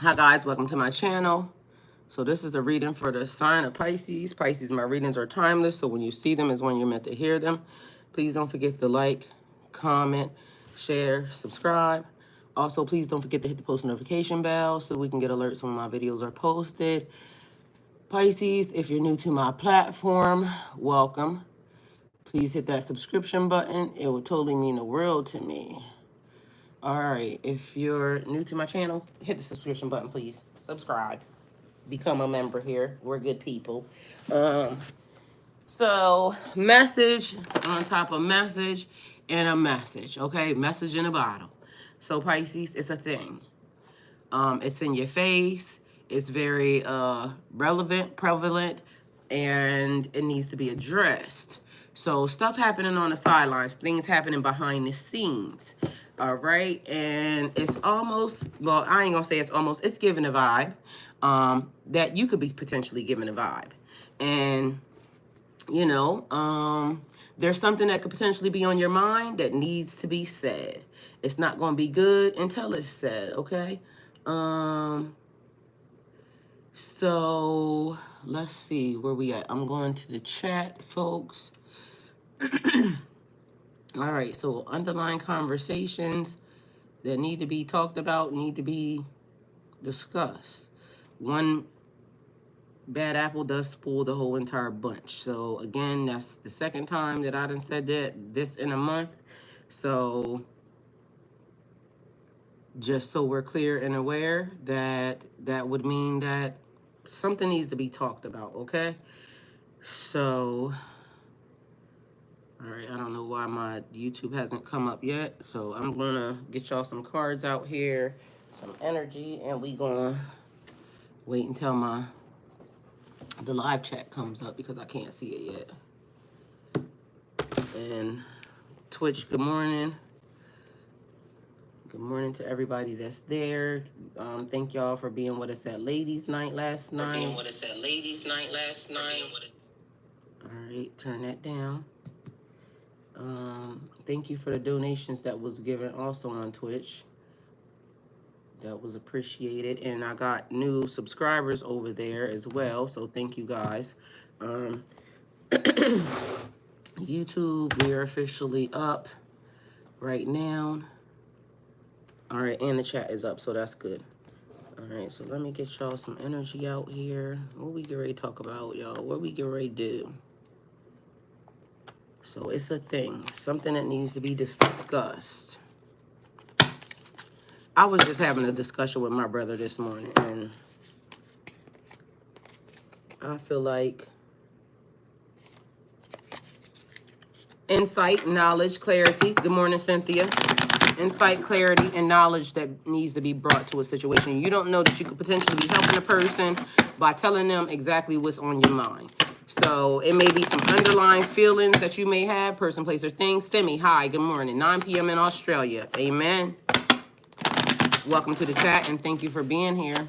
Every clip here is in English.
Hi guys, welcome to my channel. So this is a reading for the sign of Pisces. Pisces, my readings are timeless, so when you see them is when you're meant to hear them. Please don't forget to like, comment, share, subscribe. Also, please don't forget to hit the post notification bell so we can get alerts when my videos are posted. Pisces, if you're new to my platform, welcome. Please hit that subscription button. It would totally mean the world to me. All right, if you're new to my channel, hit the subscription button, please. Subscribe. Become a member here. We're good people. So message on top of message and a message, okay? Message in a bottle. So Pisces, it's a thing. It's in your face. It's very relevant, prevalent, and it needs to be addressed. So stuff happening on the sidelines, things happening behind the scenes. All right. And it's almost, well, I ain't gonna say it's almost, it's giving a vibe that you could be potentially giving a vibe. And, you know, there's something that could potentially be on your mind that needs to be said. It's not going to be good until it's said, okay? So let's see where we at. I'm going to the chat, folks. All right, so underlying conversations that need to be talked about, need to be discussed. One bad apple does spoil the whole entire bunch. So again, that's the second time that I done said that this in a month. So just so we're clear and aware that that would mean that something needs to be talked about, okay? So, all right, I don't know why my YouTube hasn't come up yet. So I'm gonna get y'all some cards out here, some energy, and we gonna wait until the live chat comes up because I can't see it yet. And Twitch, good morning. Good morning to everybody that's there. Thank y'all for being with us at Ladies Night last night. All right, turn that down. Thank you for the donations that was given also on Twitch. That was appreciated. And I got new subscribers over there as well. So thank you guys. YouTube, we are officially up right now. All right, and the chat is up, so that's good. All right, so let me get y'all some energy out here. What we get ready to talk about, y'all? What we get ready to do? So it's a thing, something that needs to be discussed. I was just having a discussion with my brother this morning, and I feel like insight, knowledge, clarity. Good morning, Cynthia. Insight, clarity, and knowledge that needs to be brought to a situation. You don't know that you could potentially be helping a person by telling them exactly what's on your mind. So it may be some underlying feelings that you may have, person, place, or thing. Simi, hi, good morning. 9 p.m. in Australia. Amen. Welcome to the chat, and thank you for being here.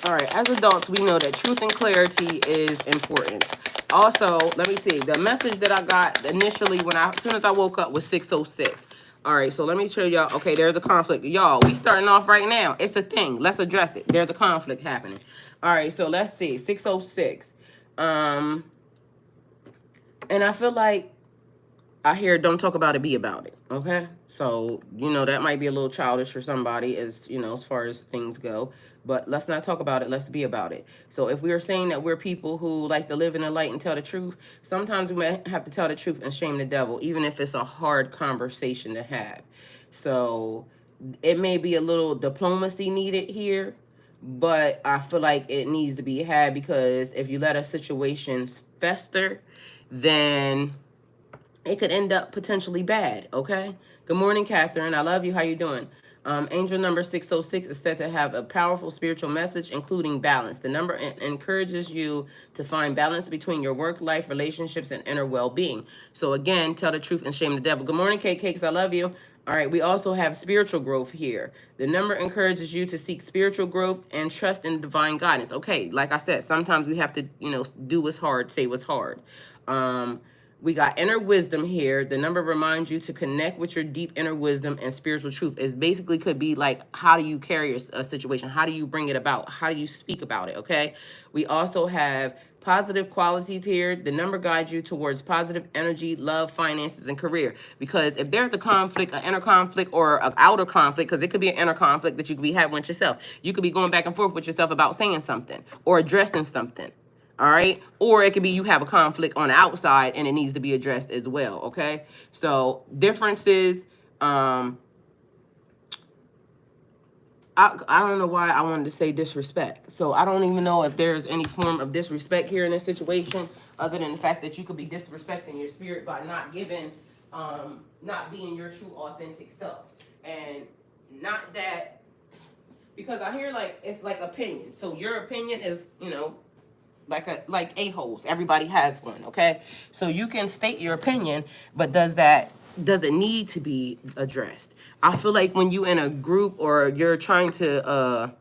All right, as adults, we know that truth and clarity is important. Also, let me see. The message that I got initially as soon as I woke up was 6:06. All right, so let me show y'all. Okay, there's a conflict. Y'all, we starting off right now. It's a thing. Let's address it. There's a conflict happening. All right, so let's see. 6:06. And I feel like I hear don't talk about it, be about it. Okay? So, you know, that might be a little childish for somebody as, you know, as far as things go. But let's not talk about it. Let's be about it. So if we are saying that we're people who like to live in the light and tell the truth, sometimes we may have to tell the truth and shame the devil, even if it's a hard conversation to have. So it may be a little diplomacy needed here, but I feel like it needs to be had because if you let a situation fester, then it could end up potentially bad, okay? Good morning, Catherine. I love you. How you doing? Angel number 606 is said to have a powerful spiritual message, including balance. The number encourages you to find balance between your work, life, relationships, and inner well-being. So again, tell the truth and shame the devil. Good morning, Cakes. I love you. All right, we also have spiritual growth here. The number encourages you to seek spiritual growth and trust in divine guidance. Okay, like I said, sometimes we have to, you know, do what's hard, say what's hard. We got inner wisdom here. The number reminds you to connect with your deep inner wisdom and spiritual truth. It basically could be like, how do you carry a situation? How do you bring it about? How do you speak about it? Okay. We also have positive qualities here. The number guides you towards positive energy, love, finances, and career. Because if there's a conflict, an inner conflict or an outer conflict, because it could be an inner conflict that you could be having with yourself. You could be going back and forth with yourself about saying something or addressing something. All right. Or it could be you have a conflict on the outside and it needs to be addressed as well. Okay. So differences, I don't know why I wanted to say disrespect. So I don't even know if there's any form of disrespect here in this situation, other than the fact that you could be disrespecting your spirit by not giving, not being your true authentic self. And not that, because I hear like, it's like opinion. So your opinion is, like a-holes. Everybody has one, okay? So you can state your opinion, but does it need to be addressed? I feel like when you in a group or you're trying to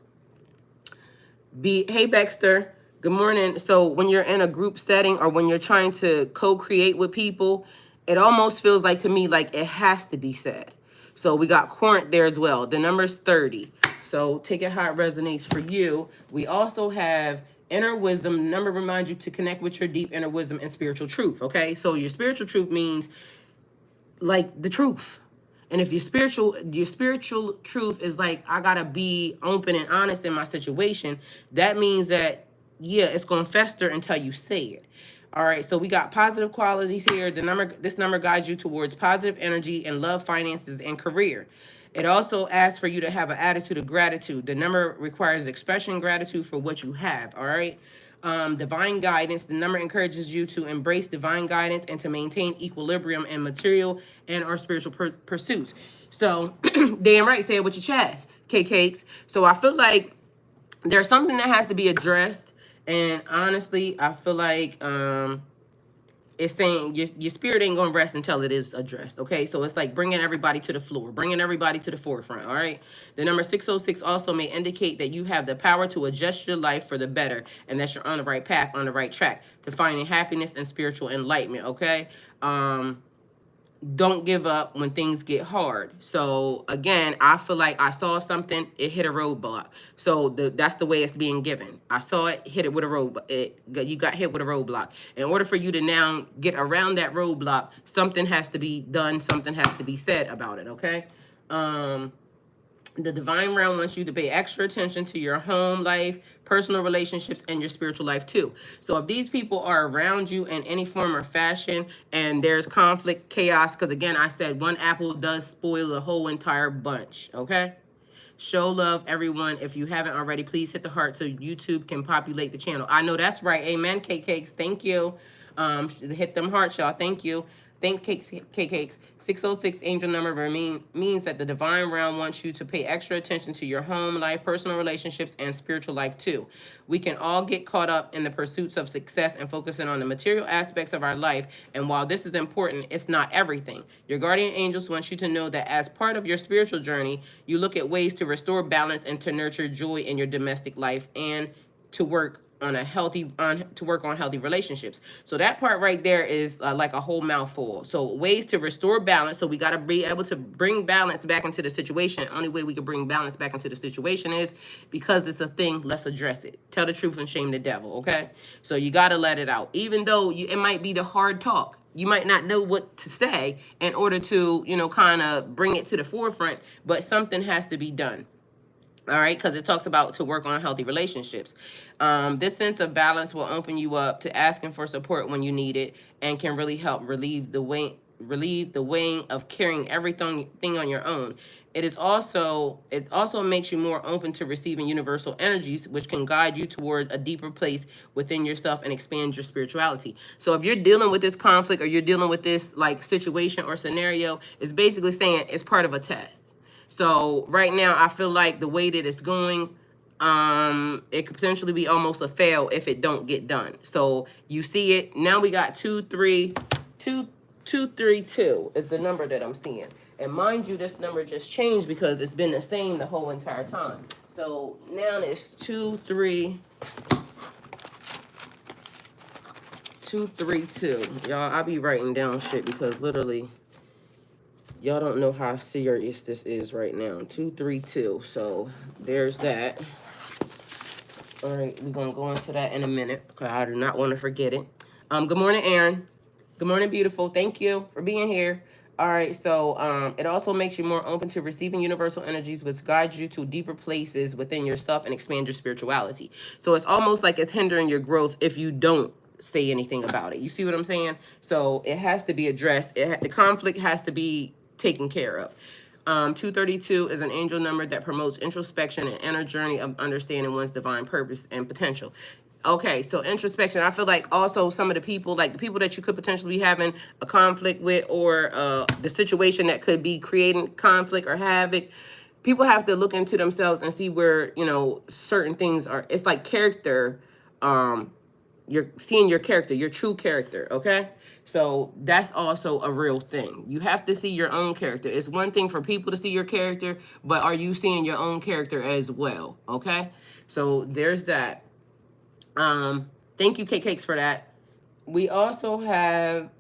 hey Baxter, good morning. So when you're in a group setting or when you're trying to co-create with people, it almost feels like to me like it has to be said. So we got Corinth there as well. The number's 30. So take it how it resonates for you. We also have inner wisdom. The number reminds you to connect with your deep inner wisdom and spiritual truth. Okay. So your spiritual truth means like the truth. And if your spiritual truth is like, I gotta be open and honest in my situation, that means that, yeah, it's gonna fester until you say it. All right, so we got positive qualities here. This number guides you towards positive energy and love, finances, and career. It also asks for you to have an attitude of gratitude. The number requires expression gratitude for what you have. All right. Divine guidance. The number encourages you to embrace divine guidance and to maintain equilibrium in material and our spiritual pursuits. So, damn right, say it with your chest, cakes. So I feel like there's something that has to be addressed, and honestly, I feel like it's saying your spirit ain't gonna rest until it is addressed. Okay, so it's like bringing everybody to the floor, bringing everybody to the forefront. All right. The number 606 also may indicate that you have the power to adjust your life for the better, and that you're on the right path, on the right track to finding happiness and spiritual enlightenment. Okay. Don't give up when things get hard. So again, I feel like I saw something, it hit a roadblock. So that's the way it's being given. I saw it, hit it with a roadblock. You got hit with a roadblock. In order for you to now get around that roadblock, something has to be done, something has to be said about it, okay? The divine realm wants you to pay extra attention to your home life, personal relationships, and your spiritual life too. So if these people are around you in any form or fashion and there's conflict, chaos, because again, I said one apple does spoil the whole entire bunch, okay? Show love, everyone. If you haven't already, please hit the heart so YouTube can populate the channel. I know that's right. Amen, cakes. Thank you. Hit them hearts, y'all. Thank you. Thanks, cakes. 606 angel number means that the divine realm wants you to pay extra attention to your home life, personal relationships, and spiritual life too. We can all get caught up in the pursuits of success and focusing on the material aspects of our life. And while this is important, it's not everything. Your guardian angels want you to know that as part of your spiritual journey, you look at ways to restore balance and to nurture joy in your domestic life and to work on healthy relationships. So that part right there is like a whole mouthful. So ways to restore balance. So we got to be able to bring balance back into the situation. Only way we can bring balance back into the situation is because it's a thing. Let's address it. Tell the truth and shame the devil. Okay. So you got to let it out, even though it might be the hard talk. You might not know what to say in order to, kind of bring it to the forefront, but something has to be done. All right, because it talks about to work on healthy relationships. This sense of balance will open you up to asking for support when you need it, and can really help relieve the weighing of carrying everything on your own. It also makes you more open to receiving universal energies, which can guide you toward a deeper place within yourself and expand your spirituality. So if you're dealing with this conflict or you're dealing with this like situation or scenario, it's basically saying it's part of a test. So right now, I feel like the way that it's going, it could potentially be almost a fail if it don't get done. So you see it now. We got 232 is the number that I'm seeing, and mind you, this number just changed because it's been the same the whole entire time. So now it's 232. 232. Y'all, I be writing down shit because literally, y'all don't know how serious this is right now. 232. So there's that. All right, we're gonna go into that in a minute because I do not want to forget it. Good morning, Aaron. Good morning, beautiful. Thank you for being here. All right, so it also makes you more open to receiving universal energies, which guides you to deeper places within yourself and expand your spirituality. So it's almost like it's hindering your growth if you don't say anything about it. You see what I'm saying? So it has to be addressed. The conflict has to be taken care of. 232 is an angel number that promotes introspection and inner journey of understanding one's divine purpose and potential. Okay, so introspection. I feel like also some of the people, like the people that you could potentially be having a conflict with, or the situation that could be creating conflict or havoc, people have to look into themselves and see where, you know, certain things are. It's like character. You're seeing your character, your true character, okay? So that's also a real thing. You have to see your own character. It's one thing for people to see your character, but are you seeing your own character as well, okay? So there's that. Thank you, Cakes, for that. We also have,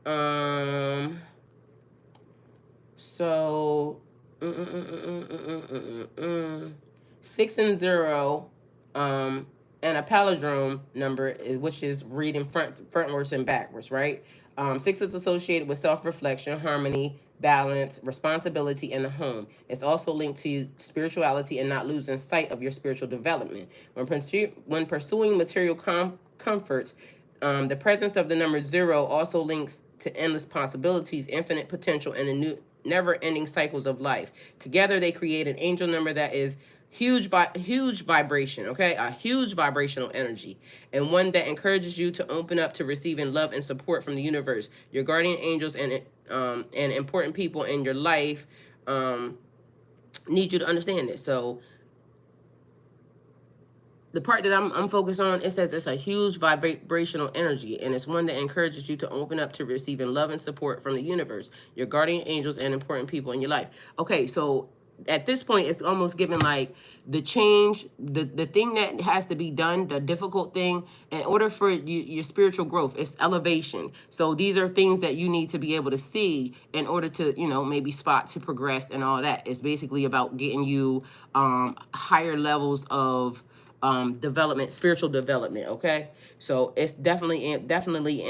so, 6 and 0, and a palindrome number, which is reading frontwards and backwards, right? 6 is associated with self-reflection, harmony, balance, responsibility, and the home. It's also linked to spirituality and not losing sight of your spiritual development. When pursuing material comforts, the presence of the number 0 also links to endless possibilities, infinite potential, and a new never-ending cycles of life. Together, they create an angel number that is huge vibration, okay? A huge vibrational energy, and one that encourages you to open up to receiving love and support from the universe. Your guardian angels and important people in your life need you to understand this. So the part that I'm focused on, it says it's a huge vibrational energy, and it's one that encourages you to open up to receiving love and support from the universe, your guardian angels, and important people in your life. Okay, so at this point, it's almost given like the change, the thing that has to be done, the difficult thing, in order for your spiritual growth, it's elevation. So these are things that you need to be able to see in order to, you know, maybe spot to progress and all that. It's basically about getting you higher levels of development, spiritual development, okay? So it's definitely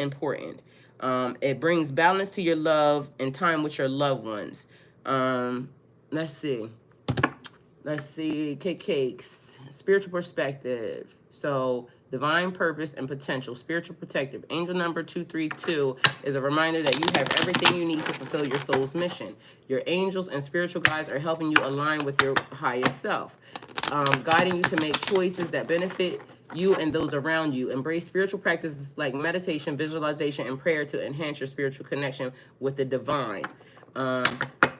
important. It brings balance to your love and time with your loved ones. Let's see, cakes, spiritual perspective. So divine purpose and potential, spiritual protective. Angel number 232 is a reminder that you have everything you need to fulfill your soul's mission. Your angels and spiritual guides are helping you align with your highest self, guiding you to make choices that benefit you and those around you. Embrace spiritual practices like meditation, visualization, and prayer to enhance your spiritual connection with the divine.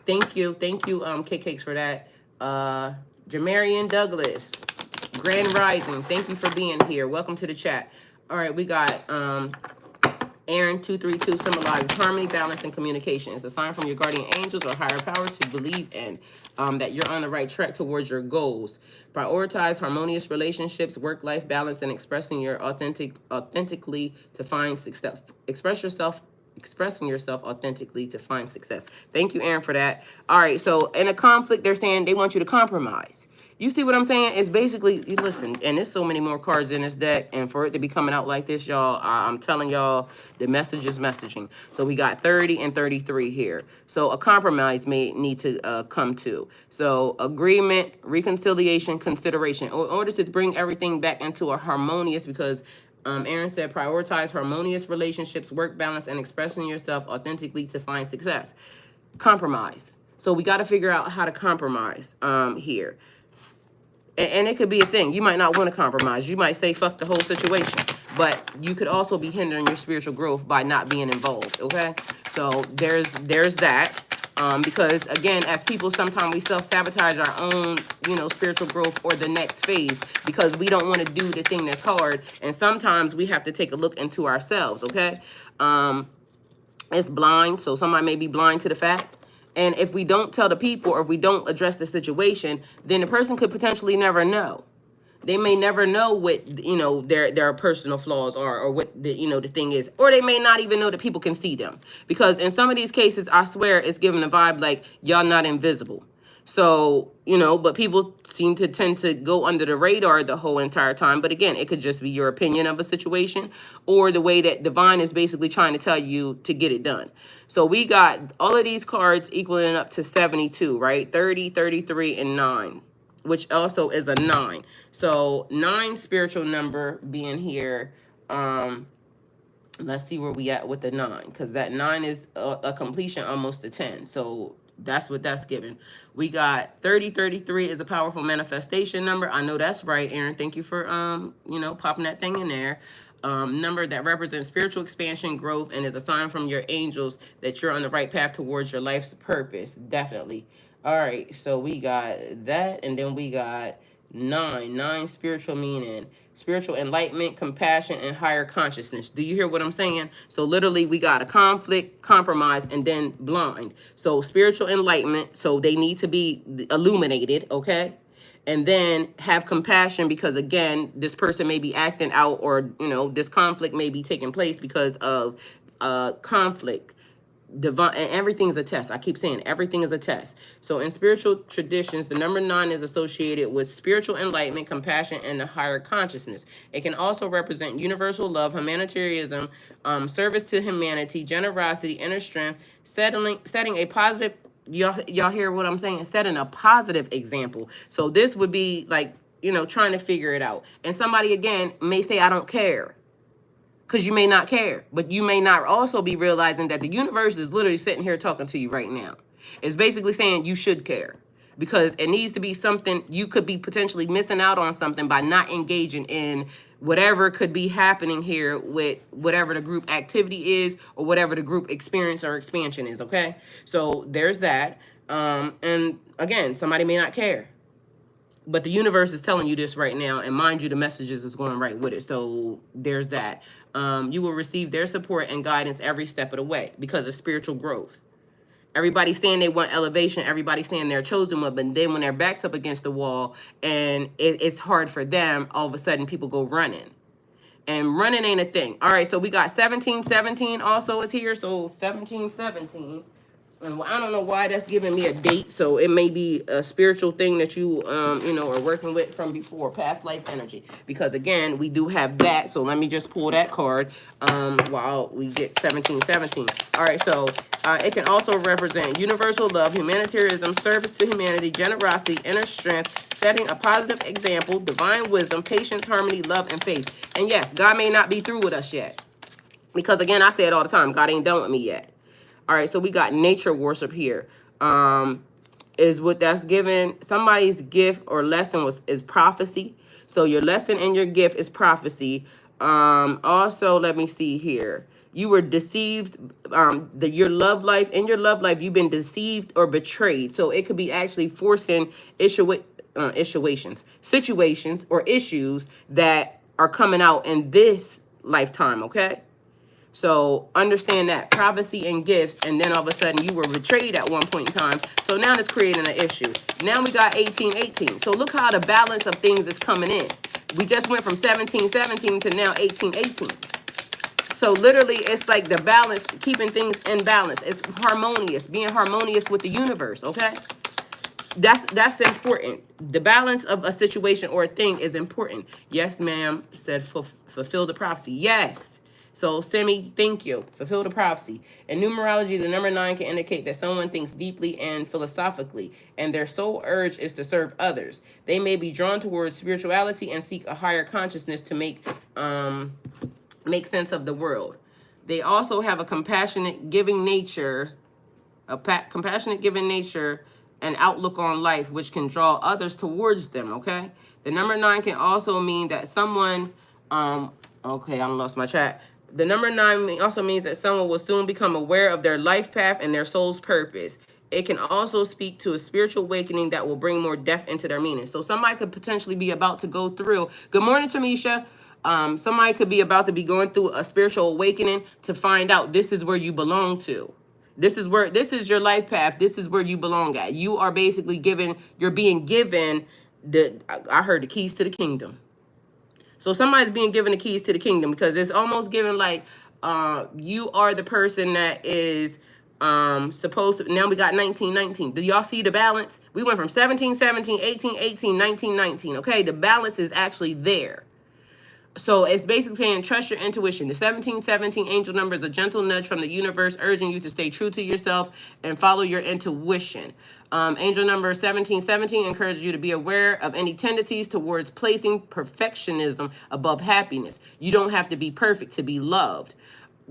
Thank you, Cakes, for that. Jamarian Douglas, Grand Rising, thank you for being here. Welcome to the chat. All right, we got Aaron 232 symbolizes harmony, balance, and communication. It's a sign from your guardian angels or higher power to believe in that you're on the right track towards your goals. Prioritize harmonious relationships, work-life balance, and expressing your authentically to find success. Expressing yourself authentically to find success. Thank you, Aaron, for that. All right, so in a conflict, they're saying they want you to compromise. You see what I'm saying? It's basically, you listen, and there's so many more cards in this deck, and for it to be coming out like this, y'all, I'm telling y'all, the message is messaging. So we got 30 and 33 here. So a compromise may need to come to. So agreement, reconciliation, consideration. In order to bring everything back into a harmonious, because Aaron said, prioritize harmonious relationships, work balance, and expressing yourself authentically to find success. Compromise. So we got to figure out how to compromise here. And it could be a thing. You might not want to compromise. You might say, fuck the whole situation. But you could also be hindering your spiritual growth by not being involved, okay? So there's that. Because again, as people, sometimes we self-sabotage our own, you know, spiritual growth or the next phase because we don't want to do the thing that's hard. And sometimes we have to take a look into ourselves, okay? It's blind, so somebody may be blind to the fact. And if we don't tell the people or if we don't address the situation, then the person could potentially never know. They may never know what, you know, their personal flaws are, or what the, you know, the thing is, or they may not even know that people can see them, because in some of these cases, I swear it's giving a vibe like y'all not invisible. So, you know, but people seem to tend to go under the radar the whole entire time. But again, it could just be your opinion of a situation, or the way that divine is basically trying to tell you to get it done. So we got all of these cards equaling up to 72, right? 30, 33, and 9, which also is a 9. So 9 spiritual number being here. Let's see where we at with the 9, because that 9 is a completion, almost a 10. So that's what that's given. We got 30, 33 is a powerful manifestation number. I know that's right, Aaron. Thank you for you know, popping that thing in there. Number that represents spiritual expansion, growth, and is a sign from your angels that you're on the right path towards your life's purpose. Definitely. All right, so we got that, and then we got 9 spiritual meaning, spiritual enlightenment, compassion, and higher consciousness. Do you hear what I'm saying? So literally we got a conflict, compromise, and then blind. So spiritual enlightenment, so they need to be illuminated, okay? And then have compassion, because again, this person may be acting out, or, you know, this conflict may be taking place because of conflict. Divine, and everything's a test. I keep saying everything is a test. So in spiritual traditions, the number 9 is associated with spiritual enlightenment, compassion, and the higher consciousness. It can also represent universal love, humanitarianism, service to humanity, generosity, inner strength, setting a positive, y'all hear what I'm saying? Setting a positive example. So this would be like, you know, trying to figure it out. And somebody again may say, I don't care. Because you may not care, but you may not also be realizing that the universe is literally sitting here talking to you right now. It's basically saying you should care, because it needs to be something. You could be potentially missing out on something by not engaging in whatever could be happening here with whatever the group activity is, or whatever the group experience or expansion is, okay? So there's that. And again, somebody may not care, but the universe is telling you this right now, and mind you, the messages is going right with it. So there's that. You will receive their support and guidance every step of the way, because of spiritual growth. Everybody's saying they want elevation. Everybody's saying they're chosen one, but then when their back's up against the wall and it's hard for them, all of a sudden people go running. And running ain't a thing. All right, so we got 1717 also is here. So 1717. And I don't know why that's giving me a date, so it may be a spiritual thing that you, you know, are working with from before, past life energy. Because again, we do have that, so let me just pull that card while we get 1717. All right, so it can also represent universal love, humanitarianism, service to humanity, generosity, inner strength, setting a positive example, divine wisdom, patience, harmony, love, and faith. And yes, God may not be through with us yet. Because again, I say it all the time, God ain't done with me yet. All right, so we got nature worship here. Is what that's given. Somebody's gift or lesson is prophecy. So your lesson and your gift is prophecy. Also, let me see here. You were deceived. Your love life, in your love life, you've been deceived or betrayed. So it could be actually forcing situations or issues that are coming out in this lifetime. Okay. So understand that prophecy and gifts, and then all of a sudden you were betrayed at one point in time. So now it's creating an issue. Now we got 1818. So look how the balance of things is coming in. We just went from 1717 to now 1818. So literally it's like the balance, keeping things in balance. It's harmonious, being harmonious with the universe, okay? That's important. The balance of a situation or a thing is important. Yes, ma'am, said fulfill the prophecy. Yes. So, Semi, thank you. Fulfill the prophecy. In numerology, the number 9 can indicate that someone thinks deeply and philosophically, and their sole urge is to serve others. They may be drawn towards spirituality and seek a higher consciousness to make sense of the world. They also have a compassionate, giving nature, and outlook on life, which can draw others towards them, okay? The number 9 can also mean that someone, okay, I lost my chat. The number 9 also means that someone will soon become aware of their life path and their soul's purpose. It can also speak to a spiritual awakening that will bring more depth into their meaning. So somebody could potentially be about to go through. Good morning, Tamisha. Somebody could be about to be going through a spiritual awakening to find out this is where you belong to. This is your life path. This is where you belong at. You are basically you're being given I heard the keys to the kingdom. So somebody's being given the keys to the kingdom, because it's almost given like you are the person that is supposed to. Now we got 1919. Do y'all see the balance? We went from 17 17 18 18 19 19. Okay, the balance is actually there. So it's basically saying trust your intuition. The 1717 angel number is a gentle nudge from the universe urging you to stay true to yourself and follow your intuition. Angel number 1717 encourages you to be aware of any tendencies towards placing perfectionism above happiness. You don't have to be perfect to be loved.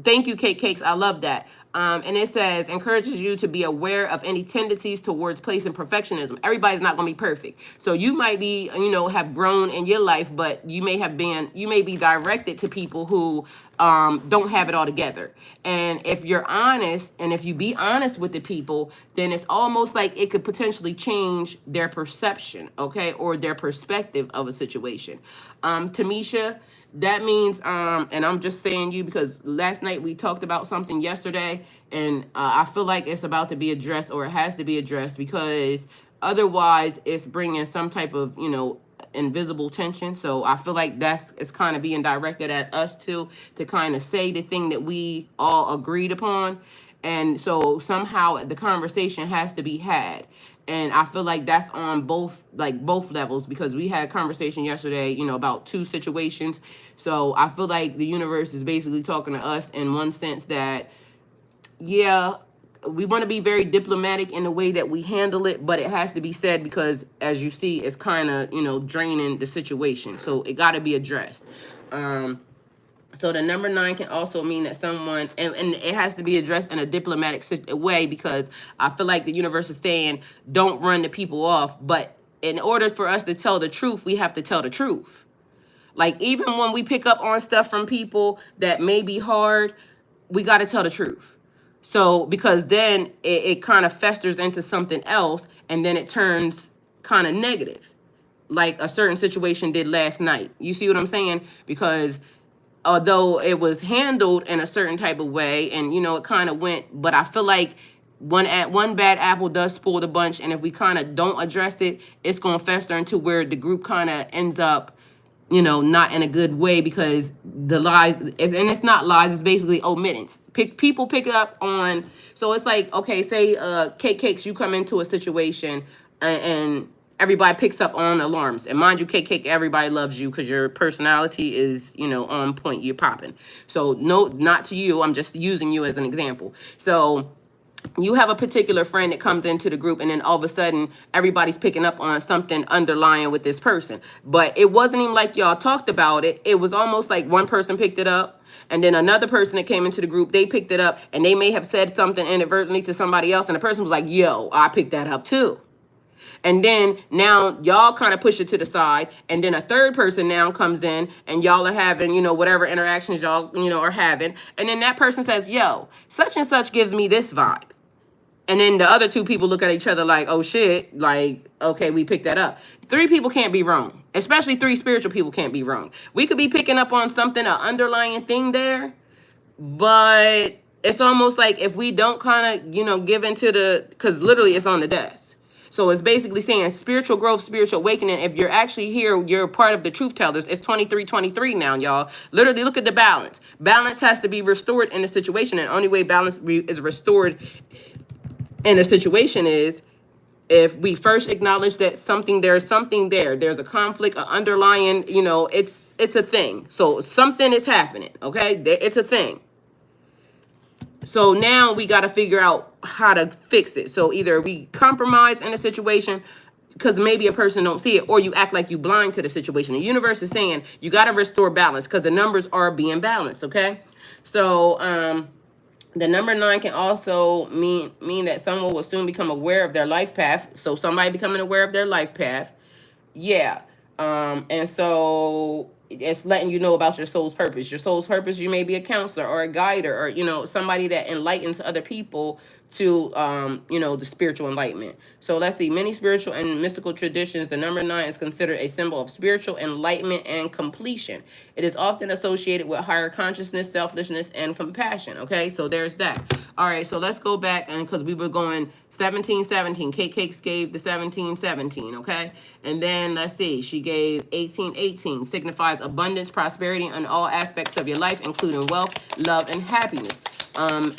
Thank you, Cake Cakes. I love that. And it says, encourages you to be aware of any tendencies towards placing perfectionism. Everybody's not going to be perfect. So you might be, have grown in your life, but you may be directed to people who don't have it all together. And if you're honest, and if you be honest with the people, then it's almost like it could potentially change their perception, okay, or their perspective of a situation. Tamisha, that means, and I'm just saying you because last night we talked about something yesterday, and I feel like it's about to be addressed, or it has to be addressed, because otherwise it's bringing some type of, invisible tension. So I feel like it's kind of being directed at us too, to kind of say the thing that we all agreed upon. And so somehow the conversation has to be had. And I feel like that's on both levels, because we had a conversation yesterday, about two situations. So I feel like the universe is basically talking to us in one sense that, yeah, we want to be very diplomatic in the way that we handle it, but it has to be said, because as you see, it's kind of, draining the situation. So it got to be addressed. So the number 9 can also mean that someone, and it has to be addressed in a diplomatic way, because I feel like the universe is saying, don't run the people off. But in order for us to tell the truth, we have to tell the truth. Like, even when we pick up on stuff from people that may be hard, we got to tell the truth. So, because then it kind of festers into something else, and then it turns kind of negative, like a certain situation did last night. You see what I'm saying? Because although it was handled in a certain type of way, and it kind of went, but I feel like one bad apple does spoil the bunch, and if we kind of don't address it, it's going to fester into where the group kind of ends up, not in a good way, because the lies, and it's not lies, it's basically omittance. People pick up on, so it's like, okay, say Cake Cakes, you come into a situation, and everybody picks up on alarms. And mind you, Cake Cake, everybody loves you because your personality is, on point. You're popping. So no, not to you. I'm just using you as an example. So you have a particular friend that comes into the group, and then all of a sudden everybody's picking up on something underlying with this person. But it wasn't even like y'all talked about it. It was almost like one person picked it up, and then another person that came into the group, they picked it up, and they may have said something inadvertently to somebody else, and the person was like, yo, I picked that up too. And then now y'all kind of push it to the side. And then a third person now comes in, and y'all are having, whatever interactions y'all, are having. And then that person says, yo, such and such gives me this vibe. And then the other two people look at each other like, oh shit, like, okay, we picked that up. 3 people can't be wrong. Especially 3 spiritual people can't be wrong. We could be picking up on something, an underlying thing there, but it's almost like if we don't kind of, give into because literally it's on the desk. So it's basically saying spiritual growth, spiritual awakening. If you're actually here, you're part of the truth tellers. It's 23-23 now, y'all. Literally, look at the balance. Balance has to be restored in the situation. And the only way balance is restored in a situation is if we first acknowledge that there's something there. There's a conflict, an underlying, it's a thing. So something is happening, okay? It's a thing. So now we got to figure out how to fix it. So either we compromise in a situation because maybe a person don't see it, or you act like you blind to the situation. The universe is saying you got to restore balance because the numbers are being balanced, okay? So the number 9 can also mean that someone will soon become aware of their life path. So somebody becoming aware of their life path. Yeah. And so it's letting you know about your soul's purpose. Your soul's purpose, you may be a counselor or a guider, or, somebody that enlightens other people to you know, the spiritual enlightenment. So let's see, many spiritual and mystical traditions, the number 9 is considered a symbol of spiritual enlightenment and completion. It is often associated with higher consciousness, selflessness, and compassion. Okay, so there's that. All right, so let's go back, and because we were going 1717, Kate Cakes gave the 1717. Okay, and then let's see, she gave 1818, signifies abundance, prosperity in all aspects of your life, including wealth, love, and happiness.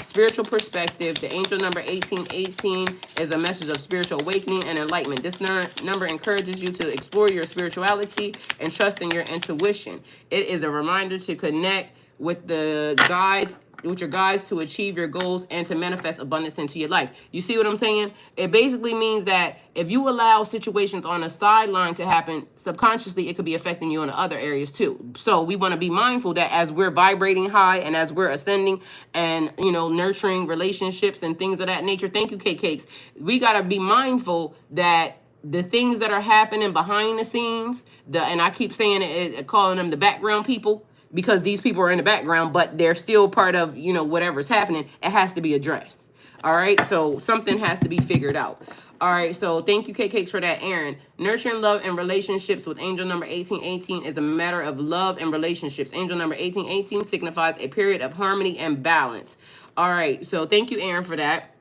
Spiritual perspective, the angel number 1818 is a message of spiritual awakening and enlightenment. This number encourages you to explore your spirituality and trust in your intuition. It is a reminder to connect with the guides, with your guides, to achieve your goals and to manifest abundance into your life. You see what I'm saying? It basically means that if you allow situations on a sideline to happen, subconsciously it could be affecting you in other areas too. So we want to be mindful that as we're vibrating high and as we're ascending and, you know, nurturing relationships and things of that nature. Thank you, Cake Cakes. We got to be mindful that the things that are happening behind the scenes, and I keep saying it, calling them the background people, because these people are in the background, but they're still part of, you know, whatever's happening. It has to be addressed. All right, so something has to be figured out. All right, so thank you, Cake Cakes, for that, Aaron. Nurturing love and relationships with angel number 1818 is a matter of love and relationships. Angel number 1818 signifies a period of harmony and balance. All right, so thank you, Aaron, for that.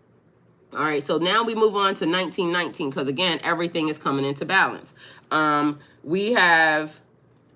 All right, so now we move on to 1919, because again, everything is coming into balance. We have,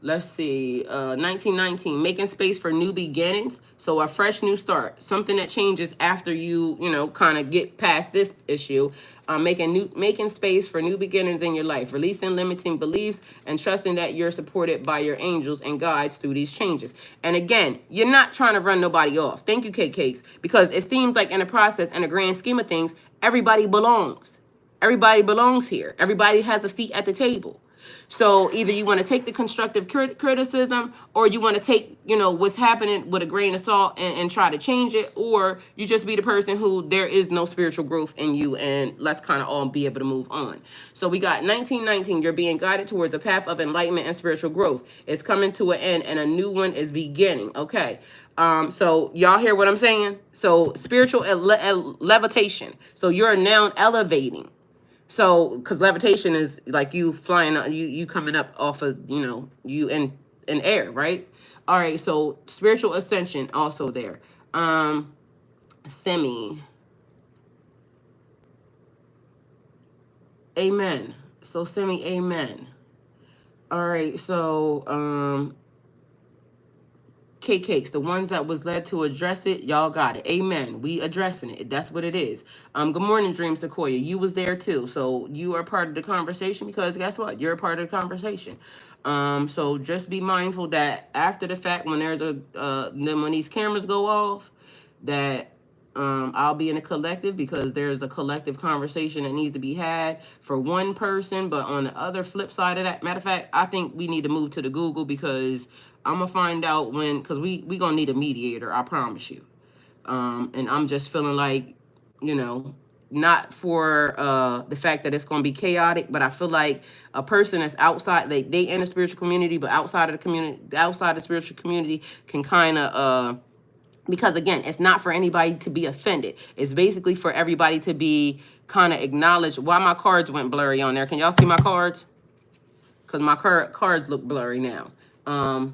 let's see, 1919, making space for new beginnings. So a fresh new start, something that changes after you know, kind of get past this issue. Making space for new beginnings in your life, releasing limiting beliefs and trusting that you're supported by your angels and guides through these changes. And again, you're not trying to run nobody off. Thank you, Cake Cakes, because it seems like in the process, in the grand scheme of things, everybody belongs. Everybody belongs here. Everybody has a seat at the table. So either you want to take the constructive criticism, or you want to take, you know, what's happening with a grain of salt and try to change it, or you just be the person who there is no spiritual growth in you, and let's kind of all be able to move on. So we got 1919, you're being guided towards a path of enlightenment and spiritual growth. It's coming to an end and a new one is beginning. Okay. So y'all hear what I'm saying? So spiritual levitation. So you're now elevating. So, because levitation is like you flying, you coming up off of, you know, you in air, right? All right, so spiritual ascension also there. Semi. Amen. So semi, amen. All right, so Cake Cakes, the ones that was led to address it, y'all got it. Amen. We addressing it. That's what it is. Good morning, Dream Sequoia. You was there too. So you are part of the conversation, because guess what? You're a part of the conversation. So just be mindful that after the fact, when there's then when these cameras go off, that I'll be in a collective, because there's a collective conversation that needs to be had for one person. But on the other flip side of that, matter of fact, I think we need to move to the Google, because I'm gonna find out when, because we gonna need a mediator, I promise you. And I'm just feeling like, you know, not for the fact that it's gonna be chaotic, but I feel like a person that's outside, they in the spiritual community, but outside of the community, outside the spiritual community, can kind of because again, it's not for anybody to be offended. It's basically for everybody to be kind of acknowledged. Why my cards went blurry on there? Can y'all see my cards? Because my cards look blurry now. I'm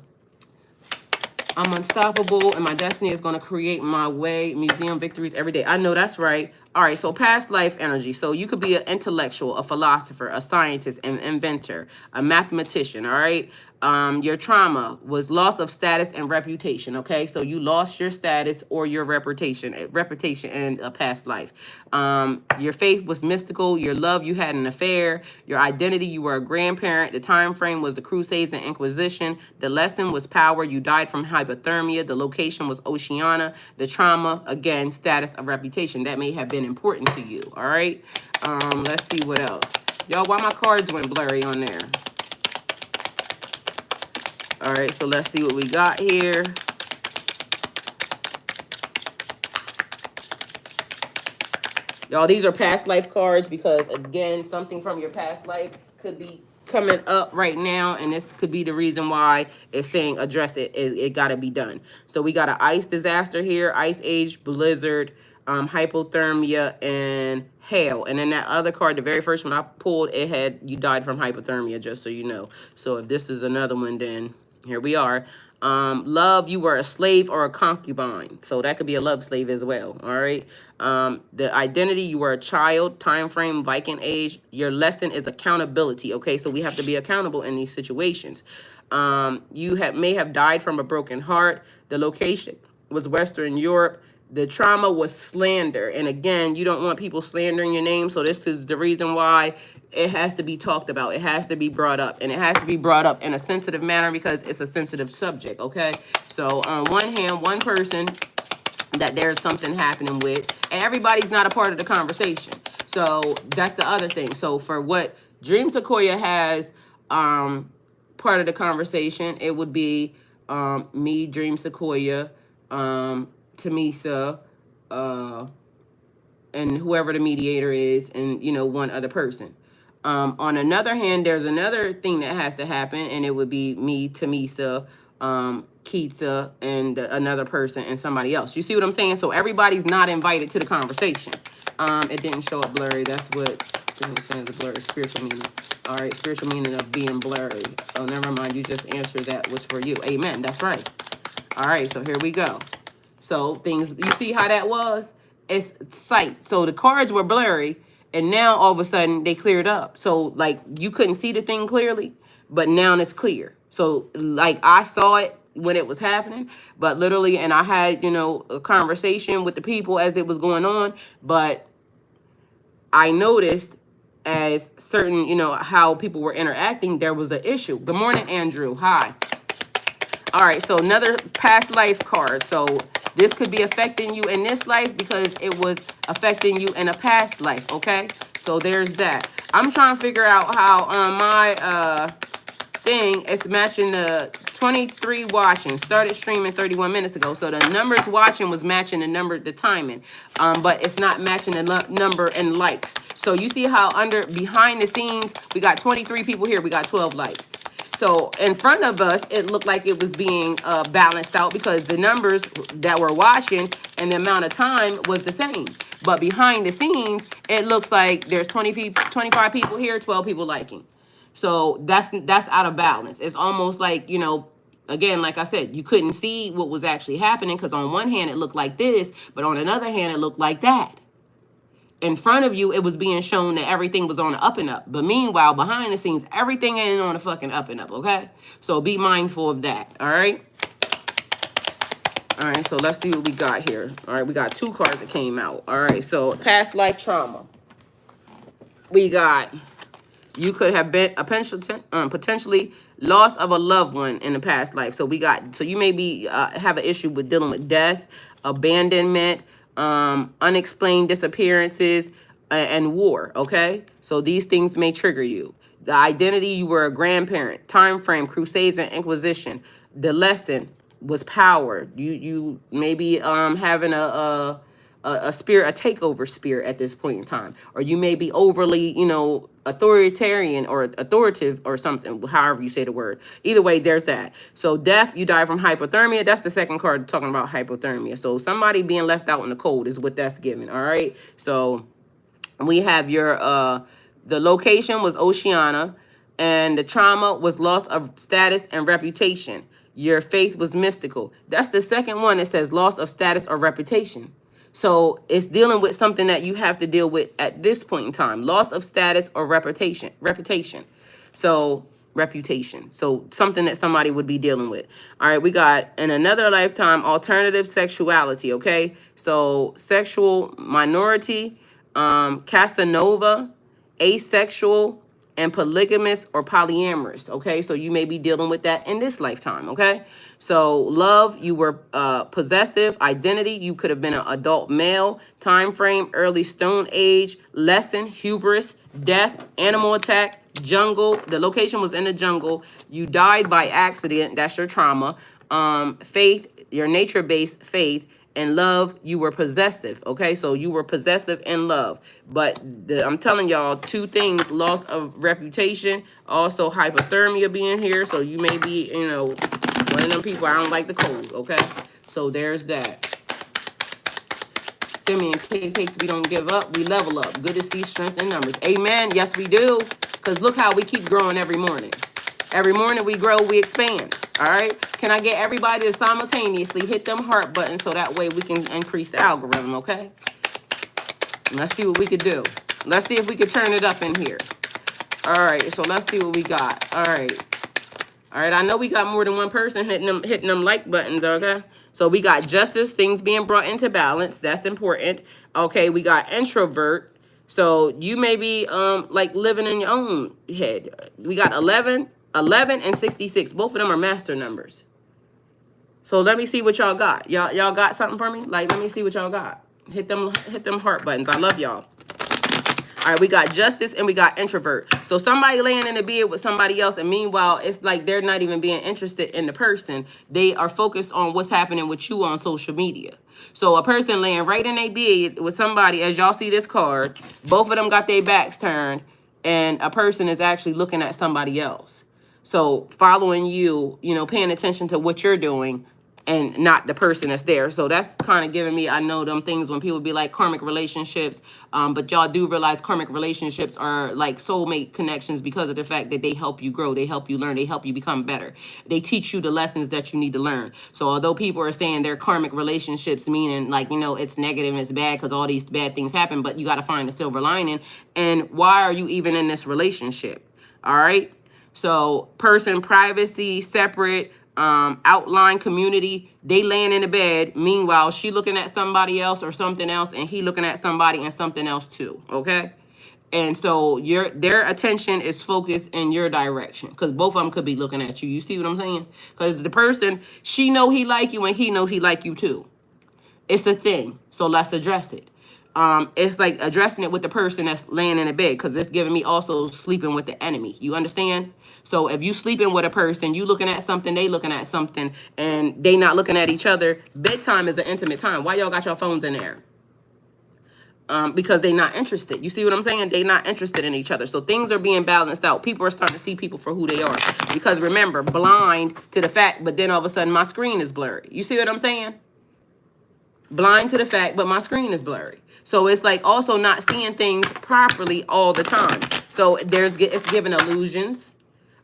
unstoppable, and my destiny is going to create my way. Museum victories every day. I know that's right. All right, so past life energy. So you could be an intellectual, a philosopher, a scientist, an inventor, a mathematician, all right? Your trauma was loss of status and reputation, okay? So you lost your status or your reputation in a past life. Your faith was mystical. Your love, you had an affair. Your identity, you were a grandparent. The time frame was the Crusades and Inquisition. The lesson was power. You died from hypothermia. The location was Oceania. The trauma, again, status of reputation. That may have been important to you, all right? Let's see what else. Y'all, why my cards went blurry on there? All right, so let's see what we got here. Y'all, these are past life cards, because again, something from your past life could be coming up right now, and this could be the reason why it's saying address it. It got to be done. So we got an ice disaster here, ice age, blizzard, hypothermia, and hail. And then that other card, the very first one I pulled, it had you died from hypothermia, just so you know. So if this is another one, then here we are. Love, you were a slave or a concubine. So that could be a love slave as well. All right. The identity, you were a child, time frame, Viking age. Your lesson is accountability. Okay. So we have to be accountable in these situations. You may have died from a broken heart. The location was Western Europe. The trauma was slander. And again, you don't want people slandering your name. So this is the reason why it has to be talked about. It has to be brought up. And it has to be brought up in a sensitive manner because it's a sensitive subject, okay? So on one hand, one person that there's something happening with, and everybody's not a part of the conversation. So that's the other thing. So for what Dream Sequoia has part of the conversation, it would be me, Dream Sequoia, Tamisa, and whoever the mediator is, and, you know, one other person. On another hand, there's another thing that has to happen, and it would be me, Tamisa, Keitsa, and another person, and somebody else. You see what I'm saying? So everybody's not invited to the conversation. It didn't show up blurry. That's what the blurry spiritual meaning. All right, spiritual meaning of being blurry. Oh, never mind. You just answered that was for you. Amen. That's right. All right, so here we go. So things, you see how that was? It's sight. So the cards were blurry, and now all of a sudden they cleared up. So like you couldn't see the thing clearly, but now it's clear. So like I saw it when it was happening, but literally, and I had, you know, a conversation with the people as it was going on, but I noticed as certain, you know, how people were interacting, there was an issue. Good morning, Andrew. Hi. All right, so another past life card. So this could be affecting you in this life because it was affecting you in a past life, okay? So there's that. I'm trying to figure out how on my thing it's matching the 23 watching. Started streaming 31 minutes ago. So the numbers watching was matching the number, the timing. But it's not matching the number in likes. So you see how behind the scenes, we got 23 people here. We got 12 likes. So in front of us, it looked like it was being balanced out because the numbers that were watching and the amount of time was the same. But behind the scenes, it looks like there's 25 people here, 12 people liking. So that's out of balance. It's almost like, you know, again, like I said, you couldn't see what was actually happening because on one hand, it looked like this, but on another hand, it looked like that. In front of you, it was being shown that everything was on the up and up. But meanwhile, behind the scenes, everything ain't on the fucking up and up, okay? So be mindful of that, all right? All right, so let's see what we got here. All right, we got 2 cards that came out. All right, so past life trauma. We got, you could have been potentially loss of a loved one in the past life. So we got, so you may be have an issue with dealing with death, abandonment, unexplained disappearances, and war, okay? So these things may trigger you. The identity, you were a grandparent. Time frame, crusades and inquisition. The lesson was power. You may be having a spirit, a takeover spirit at this point in time. Or you may be overly, you know, authoritarian or authoritative or something, however you say the word. Either way, there's that. So death, you die from hypothermia. That's the second card talking about hypothermia. So somebody being left out in the cold is what that's giving, all right? So we have your, the location was Oceania, and the trauma was loss of status and reputation. Your faith was mystical. That's the second one that says loss of status or reputation. So it's dealing with something that you have to deal with at this point in time. Loss of status or reputation. So reputation. So something that somebody would be dealing with. All right, we got in another lifetime, alternative sexuality, okay? So sexual minority, Casanova, asexual, and polygamous or polyamorous, okay? So you may be dealing with that in this lifetime, okay? So love, you were possessive. Identity, you could have been an adult male. Time frame, early stone age. Lesson, hubris. Death, animal attack. Jungle, the location was in the jungle. You died by accident, that's your trauma. Faith, your nature-based faith. In love, you were possessive. Okay, so you were possessive in love. But I'm telling y'all two things: loss of reputation, also hypothermia being here. So you may be, one of them people. I don't like the cold. Okay, so there's that. Simeon cakes, we don't give up, we level up. Good to see strength in numbers. Amen. Yes, we do. Because look how we keep growing every morning. Every morning we grow, we expand. All right. Can I get everybody to simultaneously hit them heart buttons so that way we can increase the algorithm? Okay. Let's see what we could do. Let's see if we could turn it up in here. All right. So let's see what we got. All right. All right, I know we got more than one person hitting them like buttons, okay? So we got justice, things being brought into balance. That's important. Okay, we got introvert. So you may be like living in your own head. We got 11 and 66. Both of them are master numbers. So let me see what y'all got. Y'all got something for me? Like, let me see what y'all got. Hit them heart buttons. I love y'all. All right, we got justice and we got introvert. So somebody laying in the bed with somebody else, and meanwhile, it's like they're not even being interested in the person. They are focused on what's happening with you on social media. So a person laying right in their bed with somebody, as y'all see this card, both of them got their backs turned, and a person is actually looking at somebody else. So following you, paying attention to what you're doing, and not the person that's there. So that's kind of giving me, I know them things when people be like karmic relationships, but y'all do realize karmic relationships are like soulmate connections because of the fact that they help you grow, they help you learn, they help you become better. They teach you the lessons that you need to learn. So although people are saying they're karmic relationships, meaning like, it's negative and it's bad because all these bad things happen, but you got to find the silver lining. And why are you even in this relationship? All right. So person, privacy, separate, outline, community, they laying in the bed. Meanwhile, she looking at somebody else or something else, and he looking at somebody and something else too. Okay. And so their attention is focused in your direction because both of them could be looking at you. You see what I'm saying? Because the person, she know he like you and he know he like you too. It's a thing. So let's address it. It's like addressing it with the person that's laying in the bed because it's giving me also sleeping with the enemy. You understand? So if you sleeping with a person, you looking at something, they looking at something, and they not looking at each other. Bedtime is an intimate time. Why y'all got your phones in there? Because they not interested. You see what I'm saying? They not interested in each other. So things are being balanced out. People are starting to see people for who they are. Because remember, blind to the fact, but then all of a sudden my screen is blurry. You see what I'm saying? Blind to the fact, but my screen is blurry. So it's like also not seeing things properly all the time. So it's giving illusions.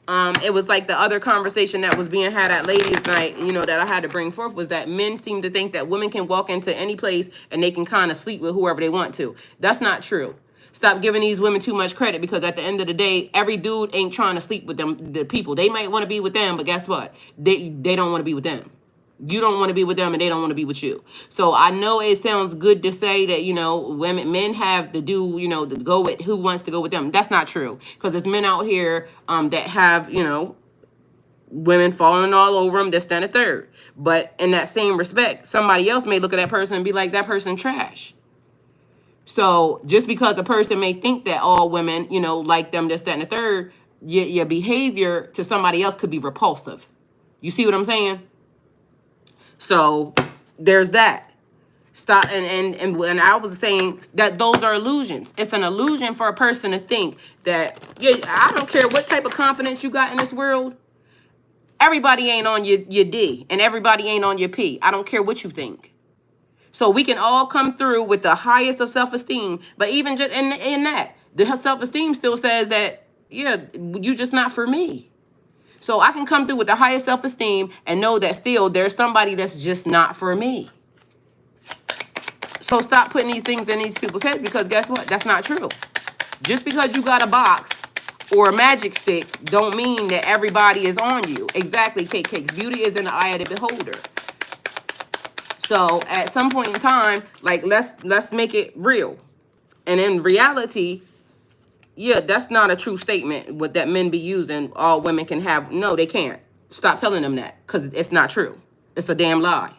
It was like the other conversation that was being had at ladies' night, that I had to bring forth was that men seem to think that women can walk into any place and they can kind of sleep with whoever they want to. That's not true. Stop giving these women too much credit because at the end of the day, every dude ain't trying to sleep with them. The people, they might want to be with them, but guess what? They don't want to be with them. You don't want to be with them and they don't want to be with you. So I know it sounds good to say that, men have to do, to go with who wants to go with them. That's not true. Because there's men out here that have, women falling all over them, this, that, and the third. But in that same respect, somebody else may look at that person and be like, that person trash. So just because a person may think that all women, like them, this, that, and the third, your behavior to somebody else could be repulsive. You see what I'm saying? So there's that. Stop and when I was saying that those are illusions. It's an illusion for a person to think that I don't care what type of confidence you got in this world. Everybody ain't on your D and everybody ain't on your P. I don't care what you think. So we can all come through with the highest of self-esteem, but even just in that, the self-esteem still says that you just not for me. So I can come through with the highest self-esteem and know that still there's somebody that's just not for me. So stop putting these things in these people's heads because guess what? That's not true. Just because you got a box or a magic stick don't mean that everybody is on you. Exactly, Cakes. Beauty is in the eye of the beholder. So at some point in time, like let's make it real. And in reality, that's not a true statement what that men be using. All women can have. No, they can't. Stop telling them that because it's not true. It's a damn lie.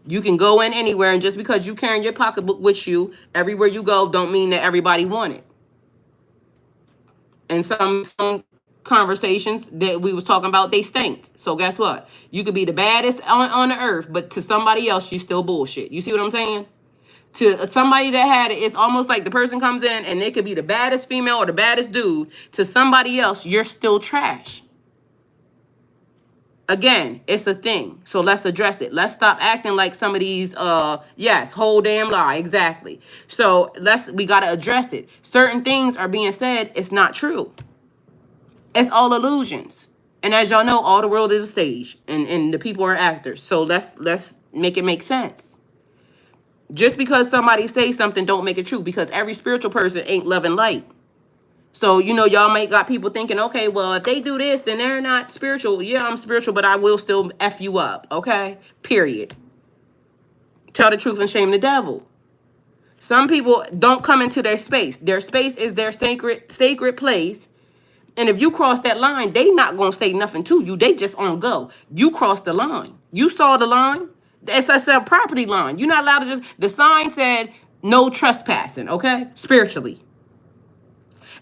You can go in anywhere, and just because you carrying your pocketbook with you everywhere you go, don't mean that everybody want it. And some conversations that we was talking about, they stink. So guess what? You could be the baddest on the earth, but to somebody else, you still bullshit. You see what I'm saying? To somebody that had it, it's almost like the person comes in and they could be the baddest female or the baddest dude. To somebody else, you're still trash. Again, it's a thing. So let's address it. Let's stop acting like some of these, yes, whole damn lie. Exactly. So we got to address it. Certain things are being said. It's not true. It's all illusions. And as y'all know, all the world is a stage and the people are actors. So let's make it make sense. Just because somebody says something don't make it true, because every spiritual person ain't love and light. So, y'all might got people thinking, okay, well, if they do this, then they're not spiritual. Yeah, I'm spiritual, but I will still F you up, okay? Period. Tell the truth and shame the devil. Some people don't come into their space. Their space is their sacred place. And if you cross that line, they not going to say nothing to you. They just on go. You crossed the line. You saw the line. It's a property line. You're not allowed to just... The sign said no trespassing, okay? Spiritually.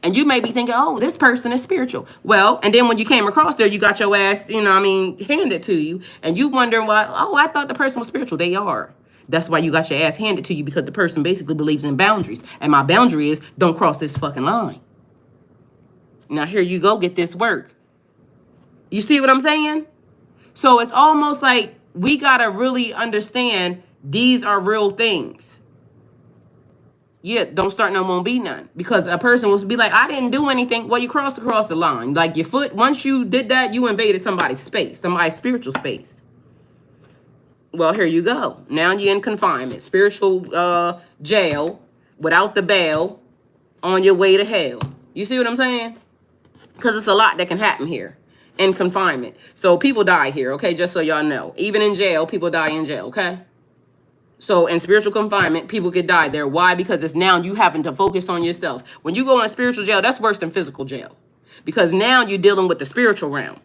And you may be thinking, oh, this person is spiritual. Well, and then when you came across there, you got your ass, handed to you. And you wondering why, oh, I thought the person was spiritual. They are. That's why you got your ass handed to you, because the person basically believes in boundaries. And my boundary is don't cross this fucking line. Now, here you go, get this work. You see what I'm saying? So it's almost like we got to really understand these are real things. Yeah, don't start no won't be none. Because a person will be like, I didn't do anything. Well, you crossed across the line. Like your foot, once you did that, you invaded somebody's space, somebody's spiritual space. Well, here you go. Now you're in confinement, spiritual jail, without the bail, on your way to hell. You see what I'm saying? Because it's a lot that can happen here in confinement. So people die here, okay? Just so y'all know. Even in jail, people die in jail, okay? So in spiritual confinement, people could die there. Why? Because it's now you having to focus on yourself. When you go in spiritual jail, that's worse than physical jail. Because now you're dealing with the spiritual realm.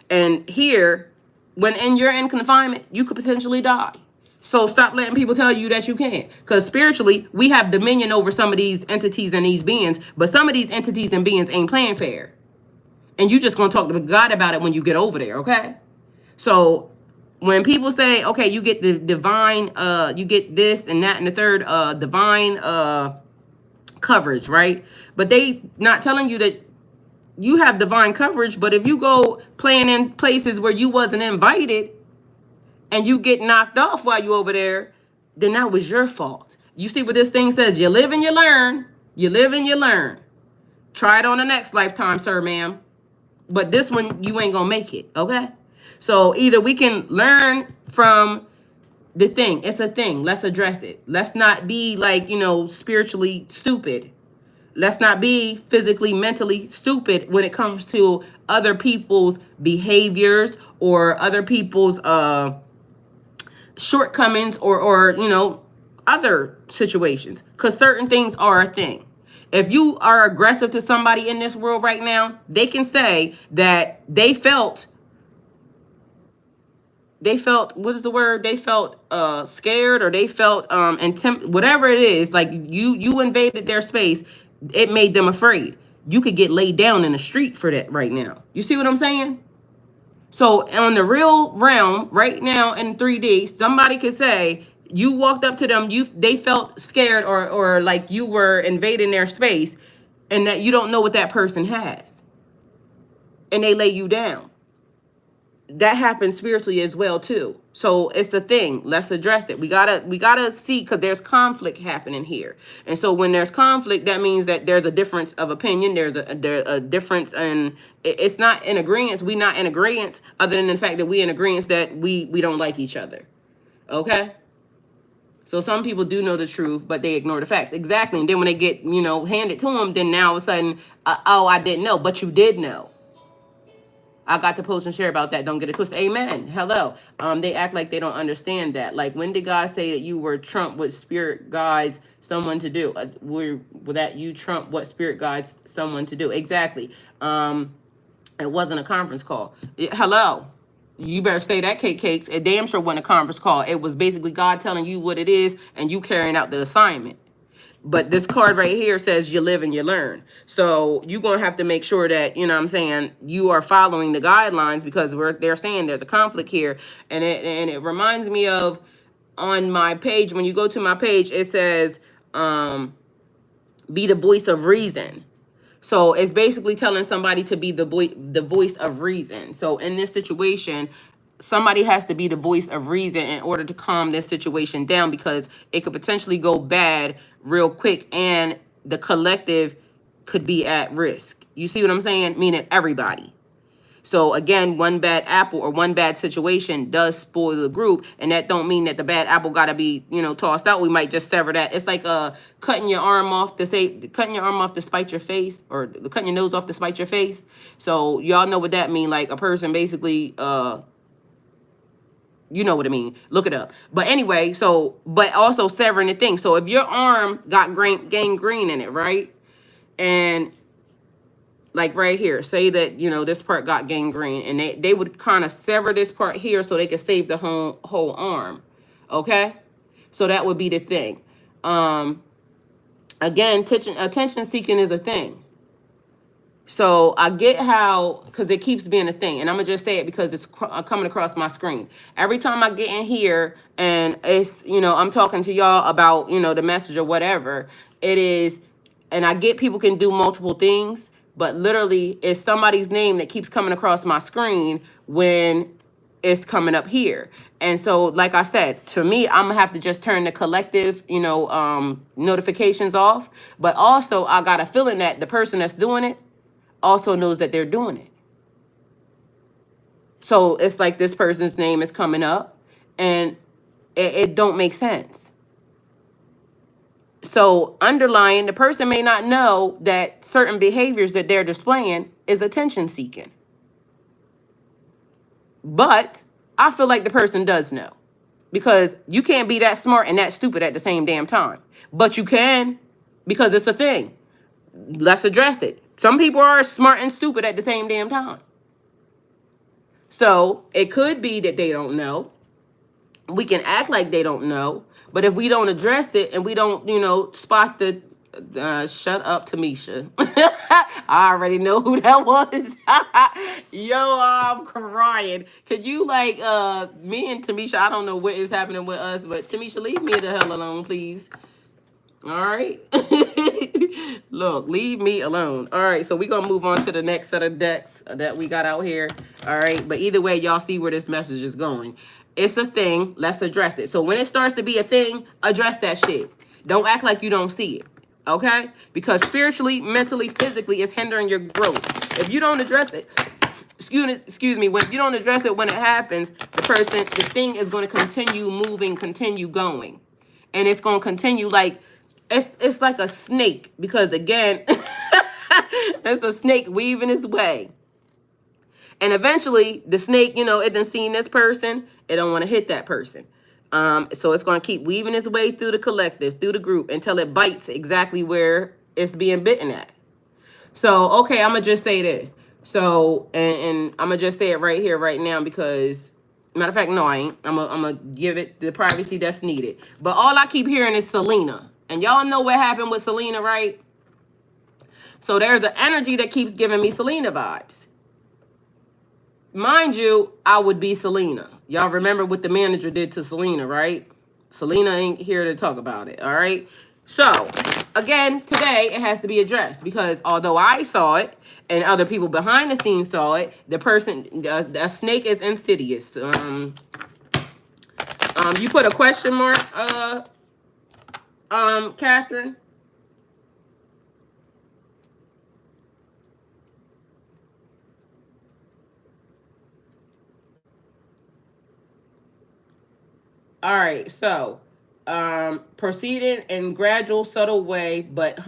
And here, you're in confinement, you could potentially die. So stop letting people tell you that you can't. Because spiritually, we have dominion over some of these entities and these beings. But some of these entities and beings ain't playing fair. And you just going to talk to God about it when you get over there, okay? So when people say, okay, you get the divine, you get this and that and the third divine coverage, right? But they not telling you that you have divine coverage. But if you go playing in places where you wasn't invited and you get knocked off while you over there, then that was your fault. You see what this thing says? You live and you learn. You live and you learn. Try it on the next lifetime, sir, ma'am. But this one, you ain't gonna make it, okay? So either we can learn from the thing. It's a thing. Let's address it. Let's not be like, spiritually stupid. Let's not be physically, mentally stupid when it comes to other people's behaviors or other people's shortcomings or other situations. Because certain things are a thing. If you are aggressive to somebody in this world right now, they can say that they felt, what is the word? They felt scared, or they felt whatever it is, like you invaded their space. It made them afraid. You could get laid down in the street for that right now. You see what I'm saying? So on the real realm right now in 3D, somebody could say, you walked up to them, they felt scared or like you were invading their space, and that you don't know what that person has. And they lay you down. That happens spiritually as well too. So it's a thing. Let's address it. We gotta see, because there's conflict happening here. And so when there's conflict, that means that there's a difference of opinion. There's a difference, and it's not in agreement. We not in agreement, other than the fact that we in agreement that we don't like each other. Okay? So some people do know the truth, but they ignore the facts. Exactly. And then when they get, handed to them, then now all of a sudden, oh, I didn't know. But you did know. I got to post and share about that. Don't get it twisted. Amen. Hello. They act like they don't understand that. Like, when did God say that you were Trump what spirit guides someone to do? That you Trump what spirit guides someone to do? Exactly. It wasn't a conference call. Hello. You better say that, cakes. It damn sure wasn't a conference call. It was basically God telling you what it is and you carrying out the assignment. But this card right here says you live and you learn. So you're going to have to make sure that, you know what I'm saying, you are following the guidelines, because they're saying there's a conflict here. And it reminds me of, on my page, when you go to my page, it says, be the voice of reason. So it's basically telling somebody to be the voice of reason. So in this situation, somebody has to be the voice of reason in order to calm this situation down, because it could potentially go bad real quick and the collective could be at risk. You see what I'm saying? Meaning everybody. So again, one bad apple or one bad situation does spoil the group, and that don't mean that the bad apple gotta be, you know, tossed out. We might just sever that. It's like cutting your arm off to spite your face, or cutting your nose off to spite your face. So y'all know what that mean. Like a person basically, you know what I mean. Look it up. But anyway, so but also severing the thing. So if your arm got gangrene in it, right, and like right here, say that, you know, this part got gangrene, and they would kind of sever this part here so they could save the whole arm. Okay, so that would be the thing. Again, attention seeking is a thing. So I get how, because it keeps being a thing, and I'm gonna just say it because it's coming across my screen every time I get in here, and it's, you know, I'm talking to y'all about, you know, the message or whatever it is, and I get people can do multiple things, but literally it's somebody's name that keeps coming across my screen when it's coming up here. And so, like I said, to me, I'm gonna have to just turn the collective, you know, notifications off. But also, I got a feeling that the person that's doing it also knows that they're doing it. So it's like this person's name is coming up, and it don't make sense. So underlying, the person may not know that certain behaviors that they're displaying is attention seeking. But I feel like the person does know, because you can't be that smart and that stupid at the same damn time. But you can, because it's a thing. Let's address it. Some people are smart and stupid at the same damn time. So it could be that they don't know. We can act like they don't know, but if we don't address it and we don't, you know, spot the shut up, Tamisha. I already know who that was. Yo, I'm crying. Could you, like, me and Tamisha, I don't know what is happening with us, but Tamisha, leave me the hell alone, please. All right. Look, leave me alone. All right, so we're going to move on to the next set of decks that we got out here. All right, but either way, y'all see where this message is going. It's a thing. Let's address it. So when it starts to be a thing, address that shit. Don't act like you don't see it, okay? Because spiritually, mentally, physically, it's hindering your growth. If you don't address it, excuse me, when you don't address it when it happens, the thing is going to continue moving, continue going. And it's going to continue like, it's like a snake, because again, it's a snake weaving its way. And eventually the snake, you know, it done seen this person, it don't want to hit that person. So it's going to keep weaving its way through the collective, through the group, until it bites exactly where it's being bitten at. So, okay, I'm going to just say this. So, and I'm going to just say it right here, right now, because, matter of fact, no, I ain't. I'm going to give it the privacy that's needed. But all I keep hearing is Selena. And y'all know what happened with Selena, right? So there's an energy that keeps giving me Selena vibes. Mind you, I would be Selena. Y'all remember what the manager did to Selena, right? Selena ain't here to talk about it, all right? So, again, today it has to be addressed, because although I saw it and other people behind the scenes saw it, a snake is insidious. You put a question mark, Catherine? All right, so proceeding in gradual, subtle way, but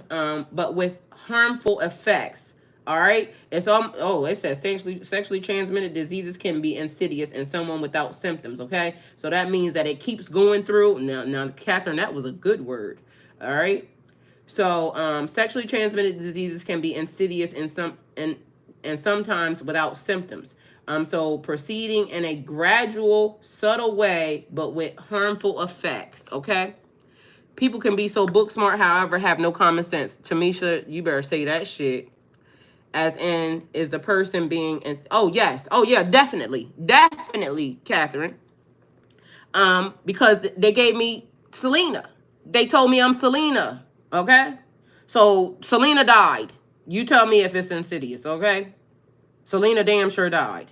with harmful effects. All right, it's it says sexually transmitted diseases can be insidious in someone without symptoms. Okay, so that means that it keeps going through. Now, Catherine, that was a good word. All right, so sexually transmitted diseases can be insidious and sometimes without symptoms. So proceeding in a gradual, subtle way, but with harmful effects, okay? People can be so book smart, however, have no common sense. Tamisha, you better say that shit. As in, is the person being... Oh, yes. Oh, yeah, definitely. Definitely, Catherine. Because they gave me Selena. They told me I'm Selena. Okay? So, Selena died. You tell me if it's insidious, okay? Selena damn sure died.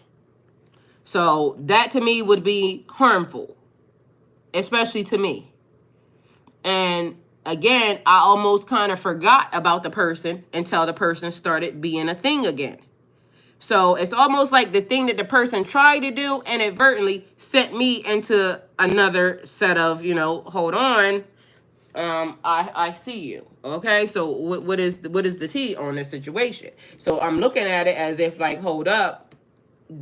So, that to me would be harmful. Especially to me. And again, I almost kind of forgot about the person until the person started being a thing again. So it's almost like the thing that the person tried to do inadvertently sent me into another set of, hold on, I see you. Okay, so what is the tea on this situation? So I'm looking at it as if like, hold up,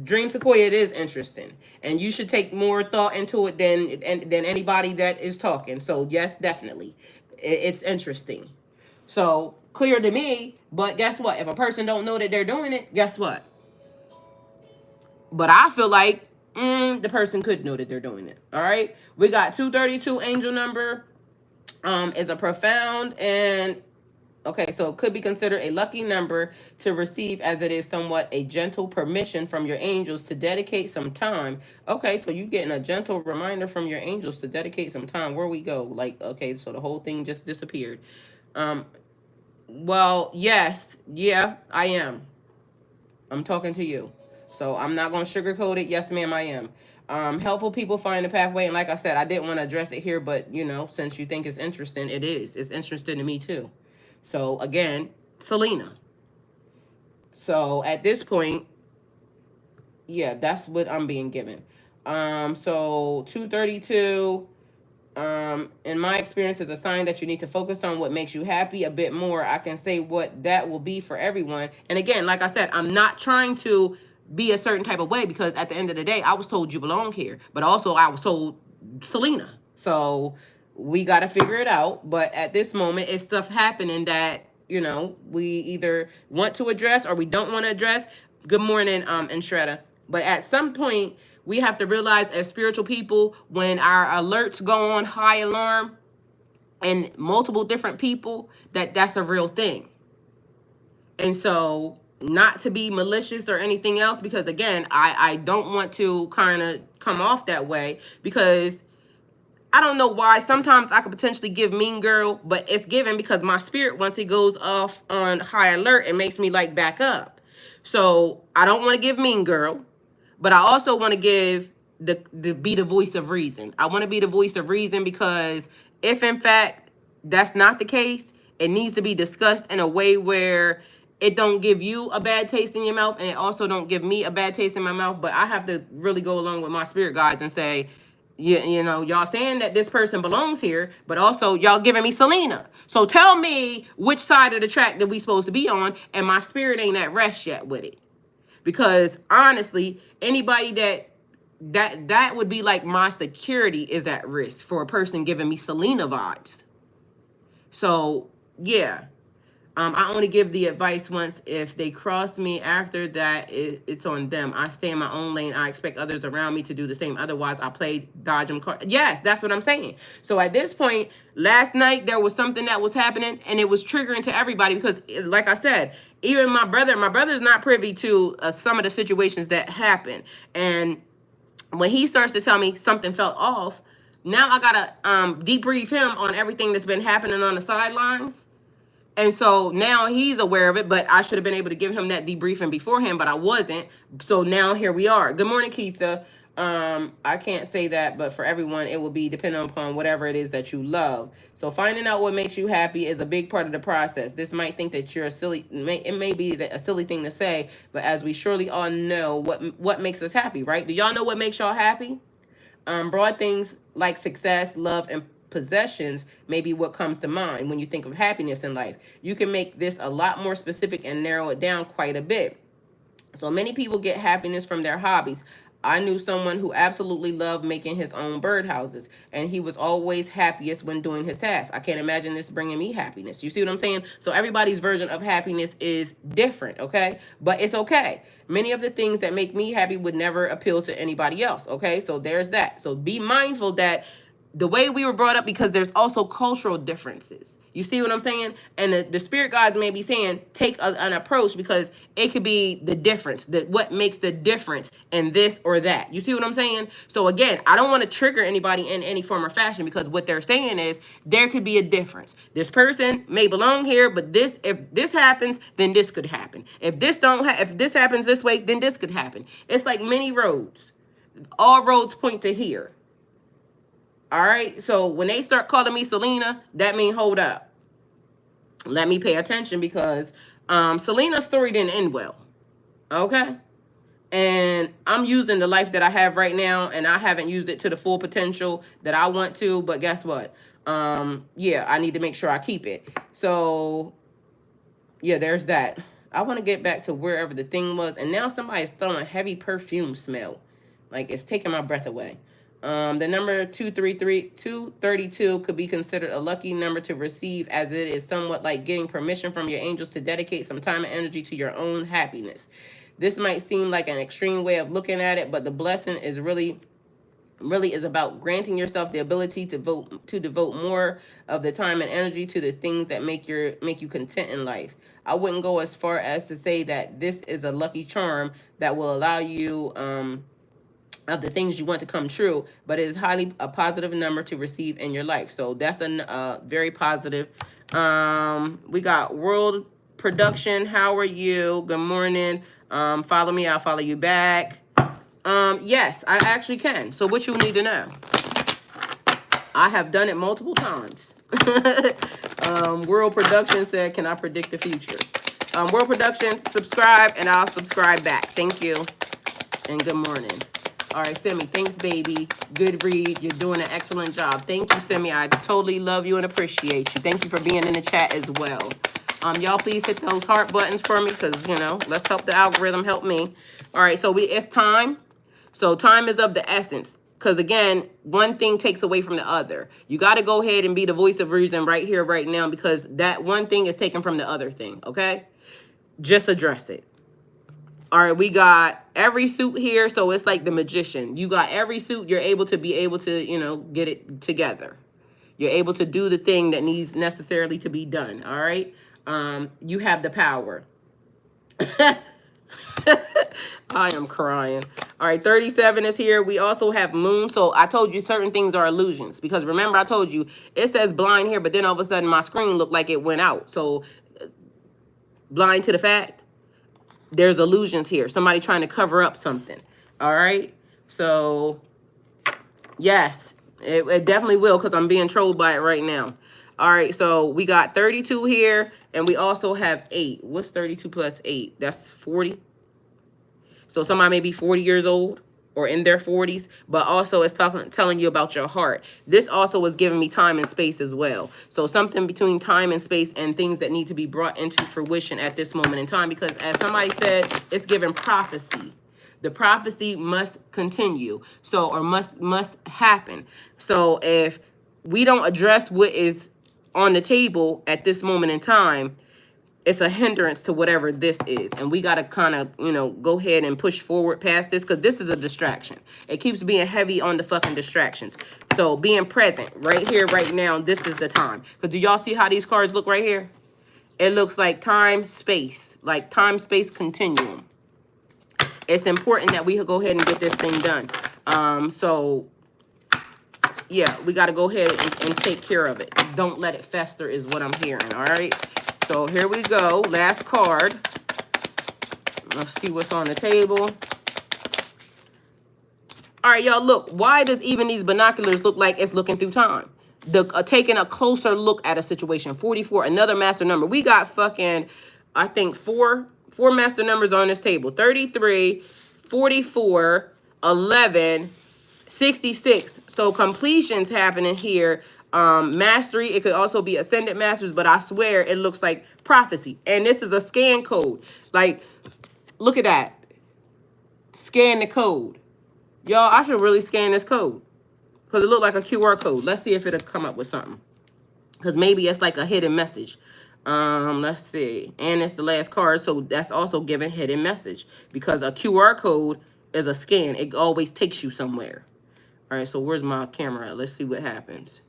Dream Sequoia, it is interesting, and you should take more thought into it than anybody that is talking. So yes, definitely, it's interesting. So clear to me, but guess what? If a person don't know that they're doing it, guess what? But I feel like the person could know that they're doing it. All right, we got 232 angel number. Is a profound and okay, so it could be considered a lucky number to receive, as it is somewhat a gentle permission from your angels to dedicate some time. Okay, so you getting a gentle reminder from your angels to dedicate some time. Where we go? Like, okay, so the whole thing just disappeared. Well, yes, yeah, I am. I'm talking to you. So I'm not going to sugarcoat it. Yes, ma'am, I am. Helpful people find the pathway. And like I said, I didn't want to address it here, but, since you think it's interesting, it is. It's interesting to me, too. So, again, Selena. So, at this point, yeah, that's what I'm being given. So 232... in my experience, is a sign that you need to focus on what makes you happy a bit more. I can say what that will be for everyone. And again, like I said, I'm not trying to be a certain type of way, because at the end of the day, I was told you belong here, but also I was told Selena. So we got to figure it out. But at this moment, it's stuff happening that, we either want to address or we don't want to address. Good morning, Intretta. But at some point, we have to realize as spiritual people, when our alerts go on high alarm and multiple different people, that's a real thing. And so, not to be malicious or anything else, because again, I don't want to kind of come off that way, because I don't know why. Sometimes I could potentially give Mean Girl, but it's given because my spirit, once it goes off on high alert, it makes me like back up. So I don't want to give Mean Girl, but I also want to give be the voice of reason. I want to be the voice of reason, because if in fact that's not the case, it needs to be discussed in a way where it don't give you a bad taste in your mouth, and it also don't give me a bad taste in my mouth. But I have to really go along with my spirit guides and say, y'all saying that this person belongs here, but also y'all giving me Selena. So tell me which side of the track that we supposed to be on, and my spirit ain't at rest yet with it. Because honestly, anybody that would be like my security is at risk for a person giving me Selena vibes. So yeah. I only give the advice once. If they cross me after that, it's on them. I stay in my own lane. I expect others around me to do the same. Otherwise, I play dodge them. Yes, that's what I'm saying. So at this point, last night, there was something that was happening, and it was triggering to everybody, because, like I said, even my brother's not privy to some of the situations that happen. And when he starts to tell me something felt off, now I got to debrief him on everything that's been happening on the sidelines. And so now he's aware of it, but I should have been able to give him that debriefing beforehand, but I wasn't. So now here we are. Good morning, Keitha. I can't say that, but for everyone, it will be dependent upon whatever it is that you love. So finding out what makes you happy is a big part of the process. This might think that you're it may be a silly thing to say, but as we surely all know, what makes us happy, right? Do y'all know what makes y'all happy? Broad things like success, love, and possessions may be what comes to mind when you think of happiness in life. You can make this a lot more specific and narrow it down quite a bit. So many people get happiness from their hobbies. I knew someone who absolutely loved making his own birdhouses, and he was always happiest when doing his tasks. I can't imagine this bringing me happiness. You see what I'm saying? So everybody's version of happiness is different, okay? But it's okay. Many of the things that make me happy would never appeal to anybody else, okay? So there's that. So be mindful that the way we were brought up, because there's also cultural differences. You see what I'm saying? And the spirit guides may be saying, take an approach, because it could be the difference, that what makes the difference in this or that. You see what I'm saying? So again, I don't want to trigger anybody in any form or fashion, because what they're saying is there could be a difference. This person may belong here, but this, if this happens, then this could happen. If this if this happens this way, then this could happen. It's like many roads. All roads point to here. All right, so when they start calling me Selena, that means hold up. Let me pay attention, because Selena's story didn't end well. Okay? And I'm using the life that I have right now, and I haven't used it to the full potential that I want to, but guess what? Yeah, I need to make sure I keep it. So, yeah, there's that. I want to get back to wherever the thing was, and now somebody's throwing heavy perfume smell. Like, it's taking my breath away. The number 232 could be considered a lucky number to receive, as it is somewhat like getting permission from your angels to dedicate some time and energy to your own happiness. This might seem like an extreme way of looking at it, but the blessing is really is about granting yourself the ability to devote more of the time and energy to the things that make you content in life. I wouldn't go as far as to say that this is a lucky charm that will allow you of the things you want to come true, but it is highly a positive number to receive in your life. So that's a very positive. We got World Production. How are you? Good morning. Follow me, I'll follow you back. Yes, I actually can. So what you need to know, I have done it multiple times. World Production said, can I predict the future? World Production, subscribe, and I'll subscribe back. Thank you, and good morning. All right, Simi, thanks, baby. Good read. You're doing an excellent job. Thank you, Simi. I totally love you and appreciate you. Thank you for being in the chat as well. Y'all please hit those heart buttons for me, because, you know, let's help the algorithm help me. All right, so it's time. So time is of the essence, because, again, one thing takes away from the other. You got to go ahead and be the voice of reason right here, right now, because that one thing is taken from the other thing, okay? Just address it. All right, we got every suit here, so it's like the magician. You got every suit, you're able to you know, get it together. You're able to do the thing that needs necessarily to be done, all right? You have the power. I am crying. All right, 37 is here. We also have moon. So I told you certain things are illusions, because remember I told you it says blind here, but then all of a sudden my screen looked like it went out. So blind to the fact, there's illusions here. Somebody trying to cover up something. All right. So yes, it definitely will, because I'm being trolled by it right now. All right. So we got 32 here, and we also have 8. What's 32 plus 8? That's 40. So somebody may be 40 years old or in their 40s, but also it's telling you about your heart. This also was giving me time and space as well. So something between time and space and things that need to be brought into fruition at this moment in time, because as somebody said, it's giving prophecy. The prophecy must continue, so, or must happen. So if we don't address what is on the table at this moment in time, it's a hindrance to whatever this is. And we got to kind of, you know, go ahead and push forward past this, because this is a distraction. It keeps being heavy on the fucking distractions. So being present right here, right now, this is the time. Because do y'all see how these cards look right here? It looks like time, space, space continuum. It's important that we go ahead and get this thing done. So yeah, we got to go ahead and take care of it. Don't let it fester is what I'm hearing. All right. So here we go. Last card. Let's see what's on the table. All right, y'all, look. Why does even these binoculars look like it's looking through time? Taking a closer look at a situation. 44, another master number. We got fucking, I think, four master numbers on this table. 33, 44, 11, 66. So completions happening here. Mastery, it could also be ascended masters, but I swear it looks like prophecy. And this is a scan code. Like, look at that. Scan the code. Y'all, I should really scan this code, because it looked like a QR code. Let's see if it'll come up with something, because maybe it's like a hidden message. Let's see. And it's the last card, so that's also giving hidden message, because a QR code is a scan. It always takes you somewhere. All right, so where's my camera at? Let's see what happens.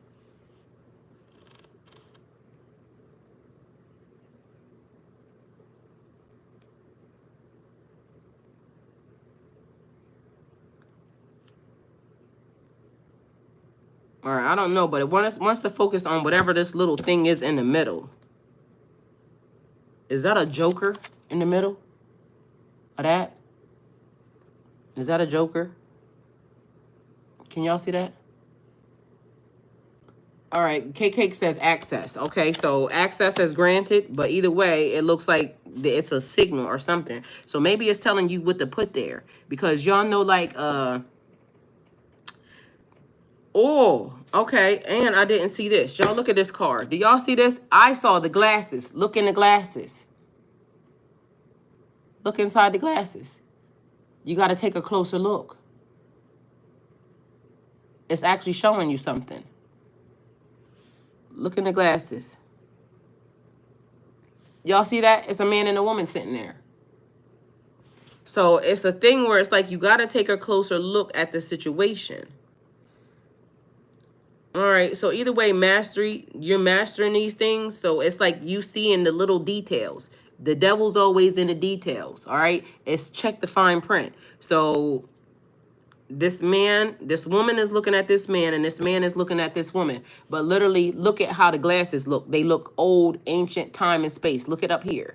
All right, I don't know, but it wants to focus on whatever this little thing is in the middle. Is that a joker in the middle of that? Is that a joker? Can y'all see that? All right, Cake says access. Okay, so access is granted, but either way, it looks like it's a signal or something. So maybe it's telling you what to put there. Because y'all know, like, oh, okay, and I didn't see this. Y'all look at this card. Do y'all see this? I saw the glasses. Look in the glasses. Look inside the glasses. You got to take a closer look. It's actually showing you something. Look in the glasses. Y'all see that? It's a man and a woman sitting there. So it's a thing where it's like you got to take a closer look at the situation. All right. So either way, mastery, you're mastering these things. So it's like you see in the little details. The devil's always in the details. All right. It's check the fine print. So this woman is looking at this man, and this man is looking at this woman. But literally, look at how the glasses look. They look old, ancient, time and space. Look it up here.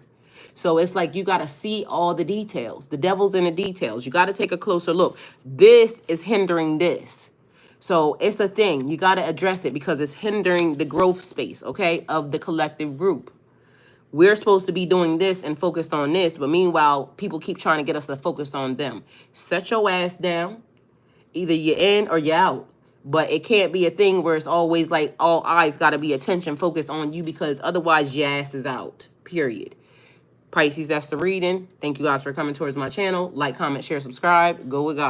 So it's like you got to see all the details. The devil's in the details. You got to take a closer look. This is hindering this. So it's a thing. You got to address it because it's hindering the growth space, okay, of the collective group. We're supposed to be doing this and focused on this, but meanwhile, people keep trying to get us to focus on them. Set your ass down. Either you're in or you're out. But it can't be a thing where it's always like all eyes got to be attention focused on you, because otherwise your ass is out, period. Pisces, that's the reading. Thank you guys for coming towards my channel. Like, comment, share, subscribe. Go with God.